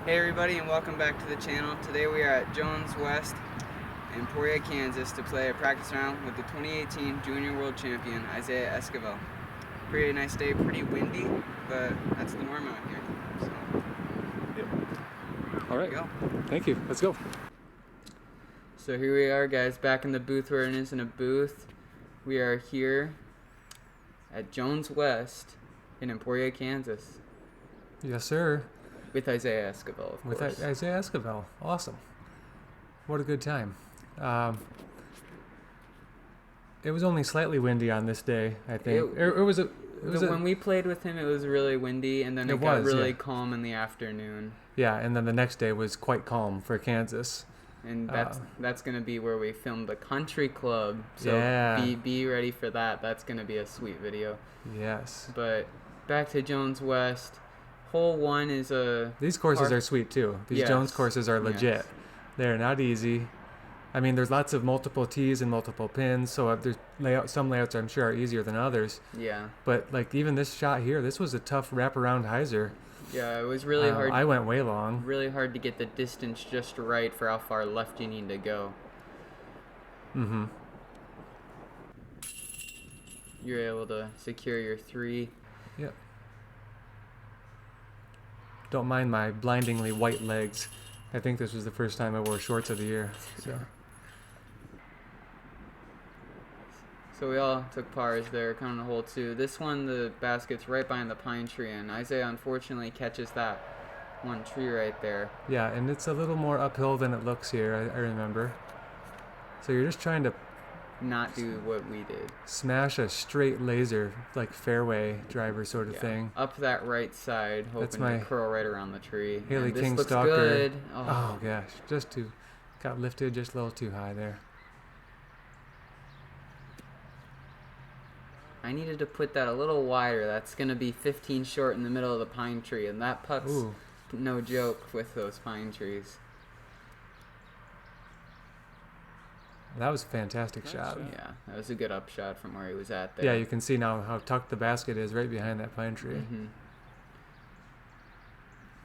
Hey everybody, and welcome back to the channel. Today we are at Jones West, Emporia, Kansas to play a practice round with the 2018 Junior World Champion, Isaiah Esquivel. Pretty nice day, pretty windy, but that's the norm out here. So, All right, go. Thank you. Let's go. So here we are, guys, back in the booth where it is in a booth. We are here at Jones West in Emporia, Kansas. Yes, sir. With Isaiah Esquivel, of course. With Isaiah Esquivel. Awesome. What a good time. It was only slightly windy on this day, I think. When we played with him, it was really windy, and then it got really calm in the afternoon. Yeah, and then the next day was quite calm for Kansas. And that's going to be where we filmed the country club. So be ready for that. That's going to be a sweet video. Yes. But back to Jones West. Hole 1 is a... These courses are sweet, too. These Jones courses are legit. Yes. They're not easy. I mean, there's lots of multiple tees and multiple pins, so there's some layouts I'm sure are easier than others. Yeah. But, like, even this shot here, this was a tough wraparound hyzer. Yeah, it was really hard. I went way long. Really hard to get the distance just right for how far left you need to go. Mm-hmm. You're able to secure your 3. Yep. Don't mind my blindingly white legs. I think this was the first time I wore shorts of the year. So we all took pars there, coming to hole 2. This one, the basket's right behind the pine tree, and Isaiah unfortunately catches that one tree right there. Yeah, and it's a little more uphill than it looks here, I remember. So you're just trying to not do what we did. Smash a straight laser, like fairway driver sort of thing. Up that right side, hoping to curl right around the tree. Haley this King looks Stalker. Good. Oh gosh, got lifted just a little too high there. I needed to put that a little wider. That's going to be 15 short in the middle of the pine tree, and that putt's no joke with those pine trees. That was a fantastic shot. Yeah, that was a good upshot from where he was at there. Yeah, you can see now how tucked the basket is right behind that pine tree.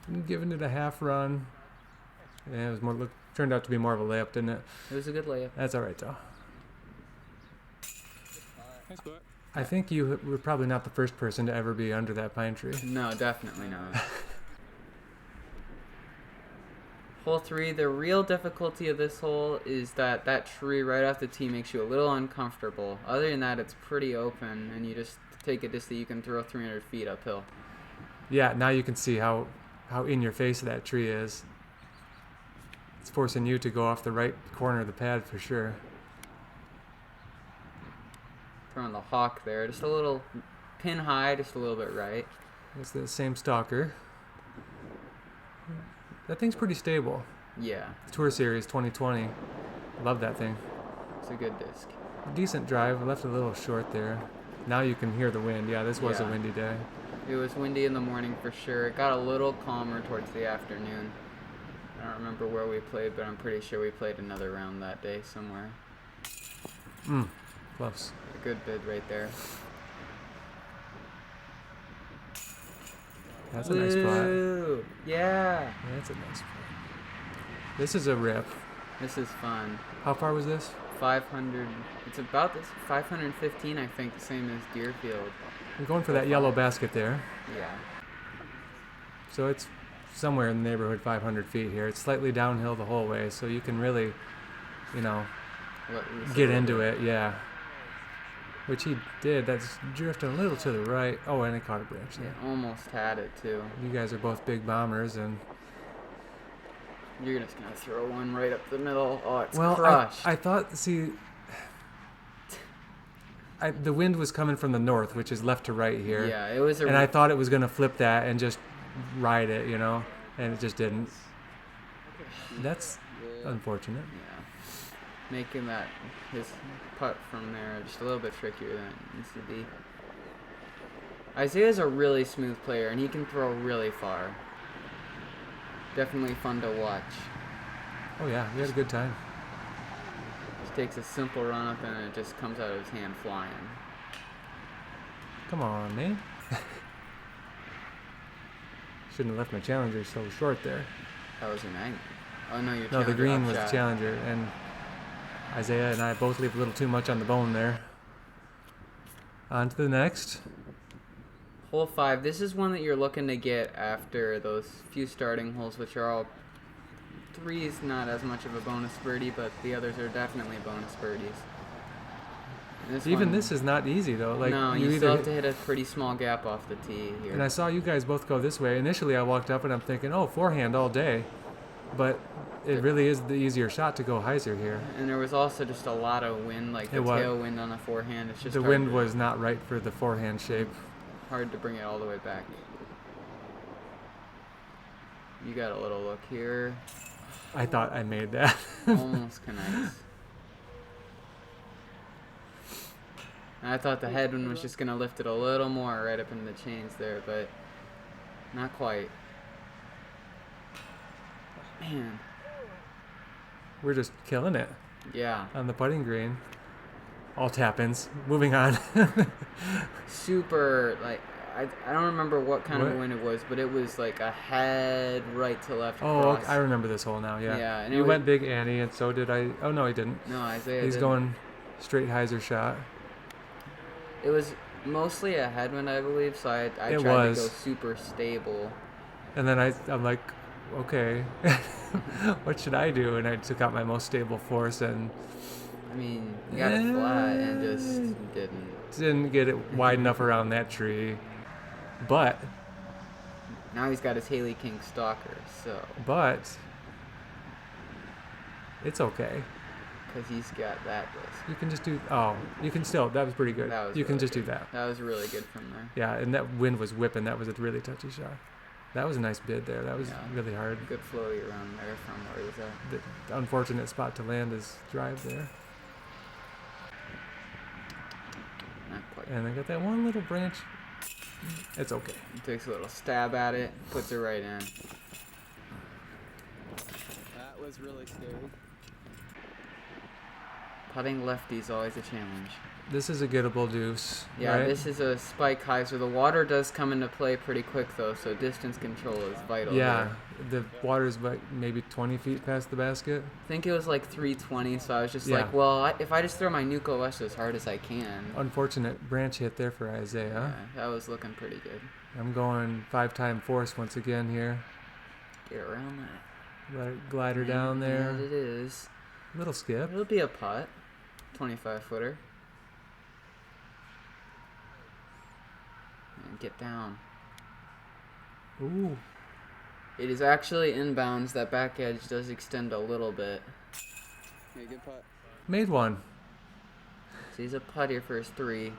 I'm giving it a half run. Yeah, it was turned out to be more of a layup, didn't it? It was a good layup. That's all right, though. I think you were probably not the first person to ever be under that pine tree. No, definitely not. Hole 3, the real difficulty of this hole is that tree right off the tee makes you a little uncomfortable. Other than that, it's pretty open, and you just take a distance you can throw 300 feet uphill. Yeah, now you can see how in your face that tree is. It's forcing you to go off the right corner of the pad for sure. Throwing the hawk there, just a little pin high, just a little bit right. It's the same stalker. That thing's pretty stable. Yeah. Tour Series 2020. Love that thing. It's a good disc. Decent drive. Left a little short there. Now you can hear the wind. Yeah, this was a windy day. It was windy in the morning for sure. It got a little calmer towards the afternoon. I don't remember where we played, but I'm pretty sure we played another round that day somewhere. Close. A good bid right there. That's a nice spot. Yeah. That's a nice spot. This is a rip. This is fun. How far was this? 500. It's about this 515, I think, the same as Deerfield. I'm going for that yellow basket there. Yeah. So it's somewhere in the neighborhood 500 feet here. It's slightly downhill the whole way, so you can really, get into it. Yeah. Which he did. That's drifting a little to the right. Oh, and it caught a branch there. Yeah, almost had it, too. You guys are both big bombers, and... You're just going to throw one right up the middle. Oh, it's crushed. I thought, the wind was coming from the north, which is left to right here. Yeah, it was and I thought it was going to flip that and just ride it, and it just didn't. That's unfortunate. Yeah. Making his putt from there just a little bit trickier than it needs to be. Isaiah's a really smooth player, and he can throw really far. Definitely fun to watch. Oh yeah, we had a good time. Just takes a simple run up and it just comes out of his hand flying. Come on, man. Shouldn't have left my Challenger so short there. That was your nine. Oh no, your No, the Challenger green was upshot. the Challenger, and Isaiah and I both leave a little too much on the bone there. On to the next. Hole 5. This is one that you're looking to get after those few starting holes, which are all 3's not as much of a bonus birdie, but the others are definitely bonus birdies. This is not easy though. Like no, you still have to hit a pretty small gap off the tee here. And I saw you guys both go this way. Initially, I walked up and I'm thinking, oh, forehand all day, but it really is the easier shot to go hyzer here. And there was also just a lot of wind, like the tailwind on the forehand. It's just the wind was not right for the forehand shape. Hard to bring it all the way back. You got a little look here. I thought I made that. Almost connects. I thought the headwind was just going to lift it a little more right up into the chains there, but not quite. Man. We're just killing it. Yeah. On the putting green. All tap-ins. Moving on. Super, like, I don't remember what kind of wind it was, but it was like a head right to left cross. Oh, I remember this hole now, yeah. Yeah. And you went big Annie, and so did I. Oh, no, he didn't. No, Isaiah He's didn't. going straight hyzer shot. It was mostly a headwind, I believe, so I tried to go super stable. And then I'm like, okay, what should I do? And I took out my most stable force and... I mean, you got it flat and just didn't get it wide enough around that tree. But... now he's got his Haley King stalker, so... But... it's okay. Because he's got that disc. You can just do... Oh, you can still... That was pretty good. You can just do that. That was really good from there. Yeah, and that wind was whipping. That was a really touchy shot. That was a nice bid there. That was really hard. Good flowy around there from where he was at. The unfortunate spot to land his drive there. Not quite. And I got that one little branch. It's okay. He takes a little stab at it, puts it right in. That was really scary. Putting lefty is always a challenge. This is a gettable deuce. Yeah, right? This is a spike hyzer. The water does come into play pretty quick though, so distance control is vital. Yeah, there. the water's like maybe 20 feet past the basket. I think it was like 320, so I was just like, well, if I just throw my Nuco West as hard as I can. Unfortunate branch hit there for Isaiah. Yeah, that was looking pretty good. I'm going 5-time force once again here. Get around that. Let it glide her down there. And it is. Little skip. It'll be a putt. 25-footer. And get down. Ooh. It is actually inbounds. That back edge does extend a little bit. Yeah, good putt. Made one. So he's a putt here for his 3.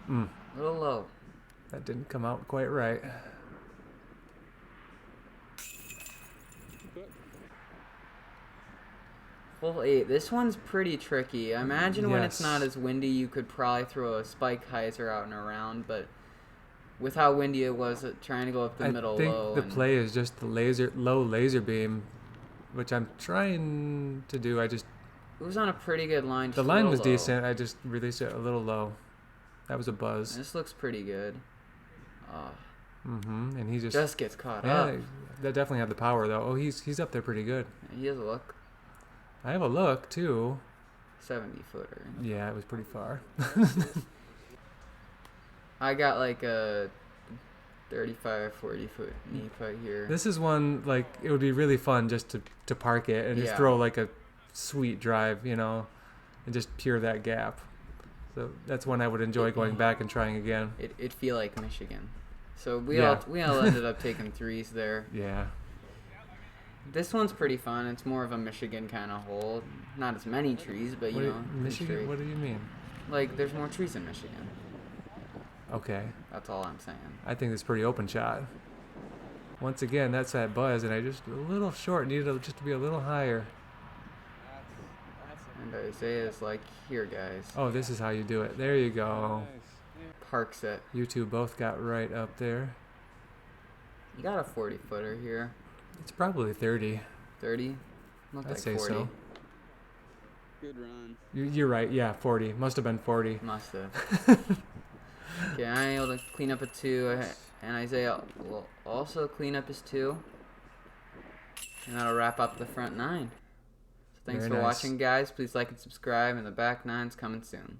A little low. That didn't come out quite right. Hole 8. This one's pretty tricky. I imagine when it's not as windy, you could probably throw a spike hyzer out and around, but with how windy it was, trying to go up the middle low. I think the play is just the low laser beam, which I'm trying to do. It was on a pretty good line. The line was decent. I just released it a little low. That was a buzz. This looks pretty good. And he just gets caught up. That definitely had the power though. Oh, he's up there pretty good. He has a look. I have a look too. 70-footer. Yeah, it was pretty far. I got like a 35, 40-foot knee putt here. This is one, like, it would be really fun just to park it and just throw like a sweet drive, and just pure that gap. So that's one I would enjoy going back and trying again. It'd feel like Michigan. So we all ended up taking 3s there. Yeah. This one's pretty fun. It's more of a Michigan kind of hole. Not as many trees, but Michigan? What do you mean? Like, there's more trees in Michigan. Okay. That's all I'm saying. I think it's a pretty open shot. Once again, that's that buzz, and I just a little short. Needed just to be a little higher. And Isaiah's like, here, guys. Oh, this is how you do it. There you go. Parks it. You two both got right up there. You got a 40-footer here. It's probably 30. 30? Looked like 40. So. Good run. You're right. Yeah, 40. Must have been 40. Must have. Okay, I'm able to clean up a 2. And Isaiah will also clean up his 2. And that'll wrap up the front 9. So thanks Very for nice. watching, guys. Please like and subscribe, and the back 9's coming soon.